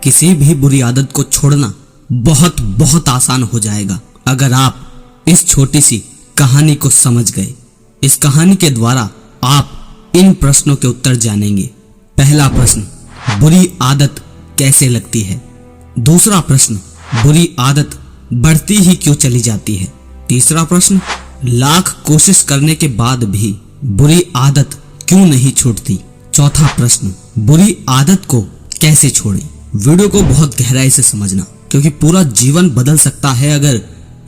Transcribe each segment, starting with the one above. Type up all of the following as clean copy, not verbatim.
किसी भी बुरी आदत को छोड़ना बहुत बहुत आसान हो जाएगा अगर आप इस छोटी सी कहानी को समझ गए। इस कहानी के द्वारा आप इन प्रश्नों के उत्तर जानेंगे। पहला प्रश्न, बुरी आदत कैसे लगती है? दूसरा प्रश्न, बुरी आदत बढ़ती ही क्यों चली जाती है? तीसरा प्रश्न, लाख कोशिश करने के बाद भी बुरी आदत क्यों नहीं छूटती? चौथा प्रश्न, बुरी आदत को कैसे छोड़ें? वीडियो को बहुत गहराई से समझना, क्योंकि पूरा जीवन बदल सकता है अगर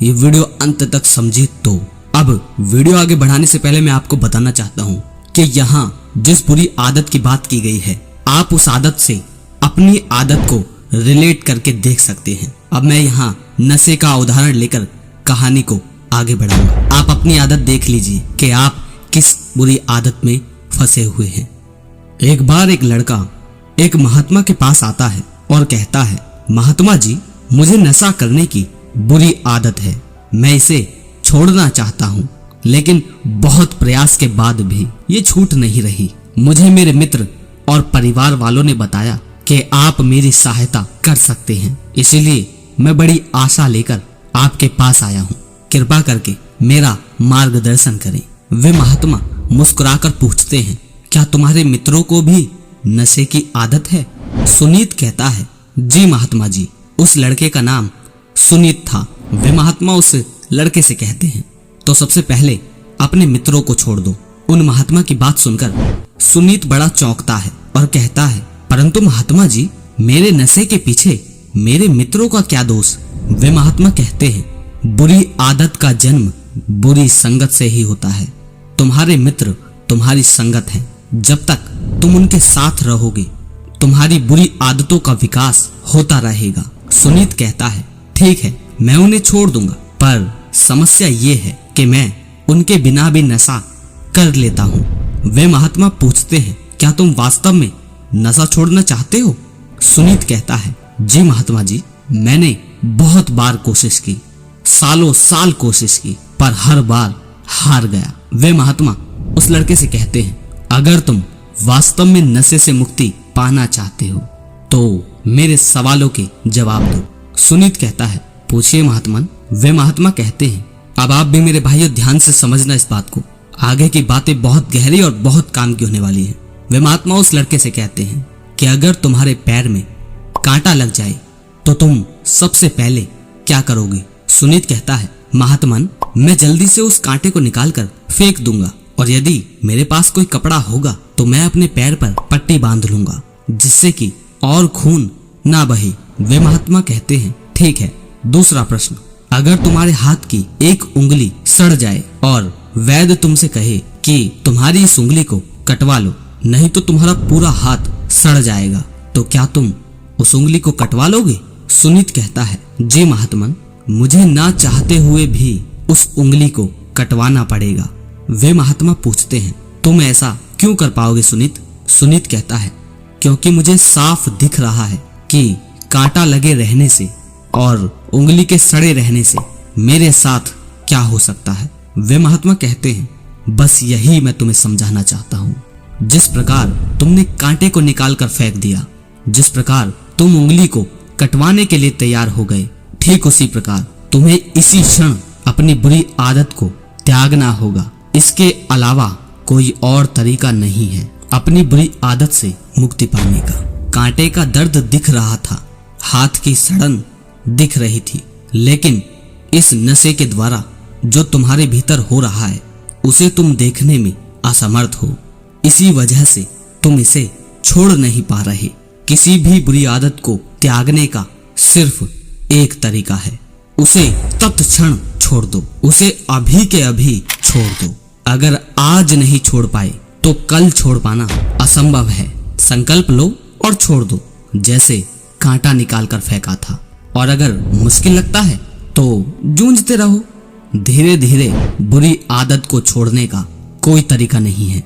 ये वीडियो अंत तक समझे तो। अब वीडियो आगे बढ़ाने से पहले मैं आपको बताना चाहता हूँ कि यहाँ जिस बुरी आदत की बात की गई है, आप उस आदत से अपनी आदत को रिलेट करके देख सकते हैं। अब मैं यहाँ नशे का उदाहरण लेकर कहानी को आगे बढ़ाऊंगा। आप अपनी आदत देख लीजिए कि आप किस बुरी आदत में फंसे हुए हैं। एक बार एक लड़का एक महात्मा के पास आता है और कहता है, महात्मा जी, मुझे नशा करने की बुरी आदत है। मैं इसे छोड़ना चाहता हूँ, लेकिन बहुत प्रयास के बाद भी ये छूट नहीं रही। मुझे मेरे मित्र और परिवार वालों ने बताया कि आप मेरी सहायता कर सकते हैं, इसीलिए मैं बड़ी आशा लेकर आपके पास आया हूँ। कृपा करके मेरा मार्गदर्शन करें। वे महात्मा मुस्कुराकर पूछते हैं, क्या तुम्हारे मित्रों को भी नशे की आदत है? सुनीत कहता है, जी महात्मा जी। उस लड़के का नाम सुनीत था। वे महात्मा उस लड़के से कहते हैं, तो सबसे पहले अपने मित्रों को छोड़ दो। उन महात्मा की बात सुनकर सुनीत बड़ा चौंकता है और कहता है, परंतु महात्मा जी, मेरे नशे के पीछे मेरे मित्रों का क्या दोष? वे महात्मा कहते हैं, बुरी आदत का जन्म बुरी संगत से ही होता है। तुम्हारे मित्र तुम्हारी संगत हैं। जब तक तुम उनके साथ रहोगे, तुम्हारी बुरी आदतों का विकास होता रहेगा। सुनीत कहता है, ठीक है, मैं उन्हें छोड़ दूंगा, पर समस्या ये है कि मैं उनके बिना भी नशा कर लेता हूँ। वे महात्मा पूछते हैं, क्या तुम वास्तव में नशा छोड़ना चाहते हो? सुनीत कहता है, जी महात्मा जी, मैंने बहुत बार कोशिश की, सालों साल कोशिश की, पर हर बार हार गया। वे महात्मा उस लड़के से कहते हैं, अगर तुम वास्तव में नशे से मुक्ति पाना चाहते हो तो मेरे सवालों के जवाब दो। सुनीत कहता है, पूछिए महात्मन। वे महात्मा कहते हैं, अब आप भी मेरे भाइयों ध्यान से समझना इस बात को, आगे की बातें बहुत गहरी और बहुत काम की होने वाली हैं। वे महात्मा उस लड़के से कहते हैं कि अगर तुम्हारे पैर में कांटा लग जाए तो तुम सबसे पहले क्या करोगे? सुनीत कहता है, महात्मन, मैं जल्दी से उस कांटे को निकालकर फेंक दूंगा, और यदि मेरे पास कोई कपड़ा होगा तो मैं अपने पैर पर पट्टी बांध लूंगा, जिससे कि और खून ना बहे। वे महात्मा कहते हैं, ठीक है। दूसरा प्रश्न, अगर तुम्हारे हाथ की एक उंगली सड़ जाए और वैद्य तुमसे कहे कि तुम्हारी इस उंगली को कटवा लो, नहीं तो तुम्हारा पूरा हाथ सड़ जाएगा, तो क्या तुम उस उंगली को कटवा लोगे? सुनीत कहता है, जी महात्मन, मुझे ना चाहते हुए भी उस उंगली को कटवाना पड़ेगा। वे महात्मा पूछते हैं, तुम ऐसा क्यों कर पाओगे सुनीत? सुनीत कहता है, क्योंकि मुझे साफ दिख रहा है कि कांटा लगे रहने से और उंगली के सड़े रहने से मेरे साथ क्या हो सकता है। वे महात्मा कहते हैं, बस यही मैं तुम्हें समझाना चाहता हूँ। जिस प्रकार तुमने कांटे को निकाल कर फेंक दिया, जिस प्रकार तुम उंगली को कटवाने के लिए तैयार हो गए, ठीक उसी प्रकार तुम्हें इसी क्षण अपनी बुरी आदत को त्यागना होगा। इसके अलावा कोई और तरीका नहीं है अपनी बुरी आदत से मुक्ति पाने का। कांटे का दर्द दिख रहा था, हाथ की सड़न दिख रही थी, लेकिन इस नशे के द्वारा जो तुम्हारे भीतर हो रहा है उसे तुम देखने में असमर्थ हो। इसी वजह से तुम इसे छोड़ नहीं पा रहे। किसी भी बुरी आदत को त्यागने का सिर्फ एक तरीका है, उसे तत्क्षण छोड़ दो, उसे अभी के अभी छोड़ दो। अगर आज नहीं छोड़ पाए तो कल छोड़ पाना असंभव है। संकल्प लो और छोड़ दो, जैसे कांटा निकालकर फेंका था। और अगर मुश्किल लगता है तो जूझते रहो। धीरे धीरे बुरी आदत को छोड़ने का कोई तरीका नहीं है,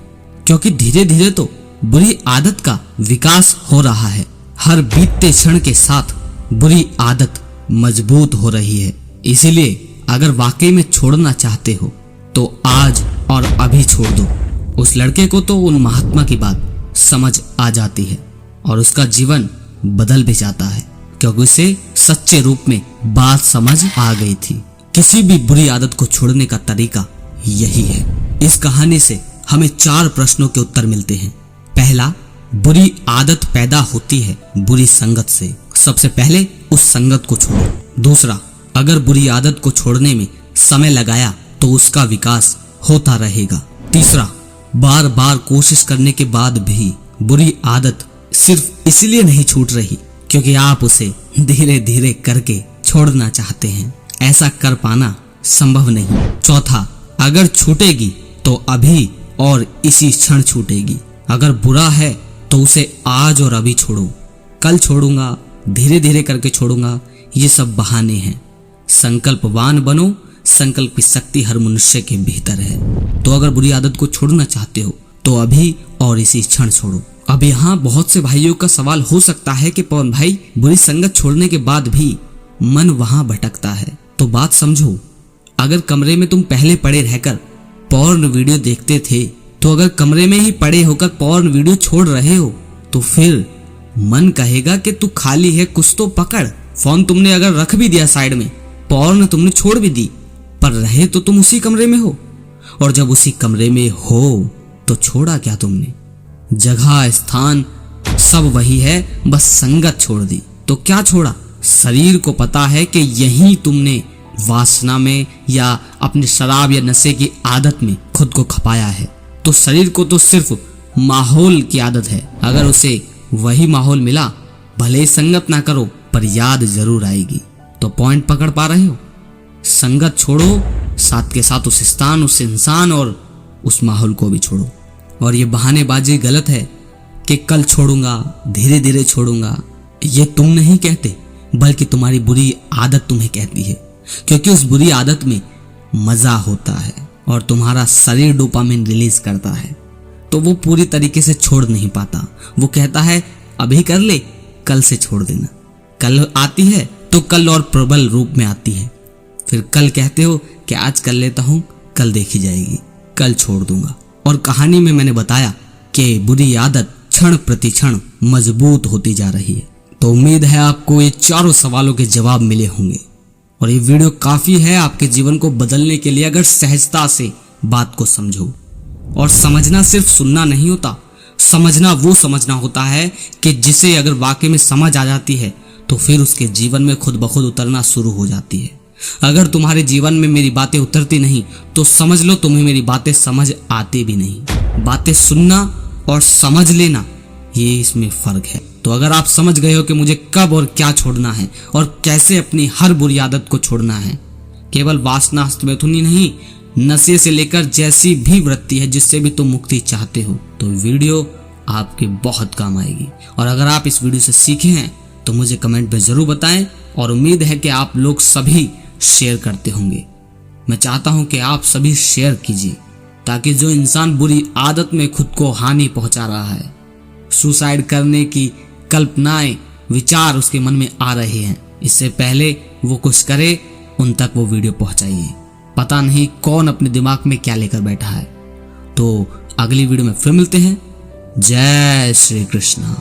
क्योंकि धीरे धीरे तो बुरी आदत का विकास हो रहा है। हर बीतते क्षण के साथ बुरी आदत मजबूत हो रही है। इसीलिए अगर वाकई में छोड़ना चाहते हो तो आज और अभी छोड़ दो। उस लड़के को तो उन महात्मा की बात समझ आ जाती है और उसका जीवन बदल भी जाता है, क्योंकि उसे सच्चे रूप में बात समझ आ गई थी। किसी भी बुरी आदत को छोड़ने का तरीका यही है। इस कहानी से हमें 4 प्रश्नों के उत्तर मिलते हैं। पहला, बुरी आदत पैदा होती है बुरी संगत से। सबसे पहले उस संगत को छोड़ो। दूसरा, अगर बुरी आदत को छोड़ने में समय लगाया तो उसका विकास होता रहेगा। तीसरा, बार बार कोशिश करने के बाद भी बुरी आदत सिर्फ इसलिए नहीं छूट रही क्योंकि आप उसे धीरे धीरे करके छोड़ना चाहते हैं। ऐसा कर पाना संभव नहीं। चौथा, अगर छूटेगी तो अभी और इसी क्षण छूटेगी। अगर बुरा है तो उसे आज और अभी छोड़ो। कल छोड़ूंगा, धीरे धीरे करके छोड़ूंगा, ये सब बहाने हैं। संकल्पवान बनो। संकल्प की शक्ति हर मनुष्य के भीतर है। तो अगर बुरी आदत को छोड़ना चाहते हो तो अभी और इसी क्षण छोड़ो। अब यहाँ बहुत से भाइयों का सवाल हो सकता है कि पवन भाई, बुरी संगत छोड़ने के बाद भी मन वहां भटकता है। तो बात समझो, अगर कमरे में तुम पहले पड़े रहकर पॉर्न वीडियो देखते थे, तो अगर कमरे में ही पड़े होकर पॉर्न वीडियो छोड़ रहे हो तो फिर मन कहेगा कि तू खाली है, कुछ तो पकड़। फोन तुमने अगर रख भी दिया साइड में, पॉर्न तुमने छोड़ भी दी, पर रहे तो तुम उसी कमरे में हो। और जब उसी कमरे में हो तो छोड़ा क्या तुमने? जगह स्थान सब वही है, बस संगत छोड़ दी। तो क्या छोड़ा? शरीर को पता है कि यही तुमने वासना में या अपने शराब या नशे की आदत में खुद को खपाया है। तो शरीर को तो सिर्फ माहौल की आदत है। अगर उसे वही माहौल मिला, भले ही संगत ना करो पर याद जरूर आएगी। तो पॉइंट पकड़ पा रहे हो? संगत छोड़ो, साथ के साथ उस स्थान, उस इंसान और उस माहौल को भी छोड़ो। और ये बहानेबाजी गलत है कि कल छोड़ूंगा, धीरे धीरे छोड़ूंगा। ये तुम नहीं कहते, बल्कि तुम्हारी बुरी आदत तुम्हें कहती है, क्योंकि उस बुरी आदत में मजा होता है और तुम्हारा शरीर डोपामिन रिलीज करता है। तो वो पूरी तरीके से छोड़ नहीं पाता। वो कहता है अभी कर ले, कल से छोड़ देना। कल आती है तो कल और प्रबल रूप में आती है। फिर कल कहते हो कि आज कर लेता हूं, कल देखी जाएगी, कल छोड़ दूंगा। और कहानी में मैंने बताया कि बुरी आदत क्षण प्रति क्षण मजबूत होती जा रही है। तो उम्मीद है आपको ये 4 सवालों के जवाब मिले होंगे। और ये वीडियो काफी है आपके जीवन को बदलने के लिए, अगर सहजता से बात को समझो। और समझना सिर्फ सुनना नहीं होता, समझना वो समझना होता है कि जिसे अगर वाकई में समझ आ जाती है तो फिर उसके जीवन में खुद ब खुद उतरना शुरू हो जाती है। अगर तुम्हारे जीवन में मेरी बातें उतरती नहीं तो समझ लो तुम्हें मेरी बातें समझ आती भी नहीं। बातें सुनना और समझ लेना, ये इसमें फर्क है। तो अगर आप समझ गए हो कि मुझे कब और क्या छोड़ना है और कैसे अपनी हर बुरी आदत को छोड़ना है, केवल वासना हस्तमैथुनी नहीं, नशे से लेकर जैसी भी वृत्ति है जिससे भी तुम मुक्ति चाहते हो, तो वीडियो आपके बहुत काम आएगी। और अगर आप इस वीडियो से सीखे हैं तो मुझे कमेंट में जरूर बताएं। और उम्मीद है कि आप लोग सभी शेयर करते होंगे। मैं चाहता हूं कि आप सभी शेयर कीजिए, ताकि जो इंसान बुरी आदत में खुद को हानि पहुंचा रहा है, सुसाइड करने की कल्पनाएं, विचार उसके मन में आ रहे हैं, इससे पहले वो कुछ करे, उन तक वो वीडियो पहुंचाइए। पता नहीं कौन अपने दिमाग में क्या लेकर बैठा है। तो अगली वीडियो में फिर मिलते हैं। जय श्री कृष्ण।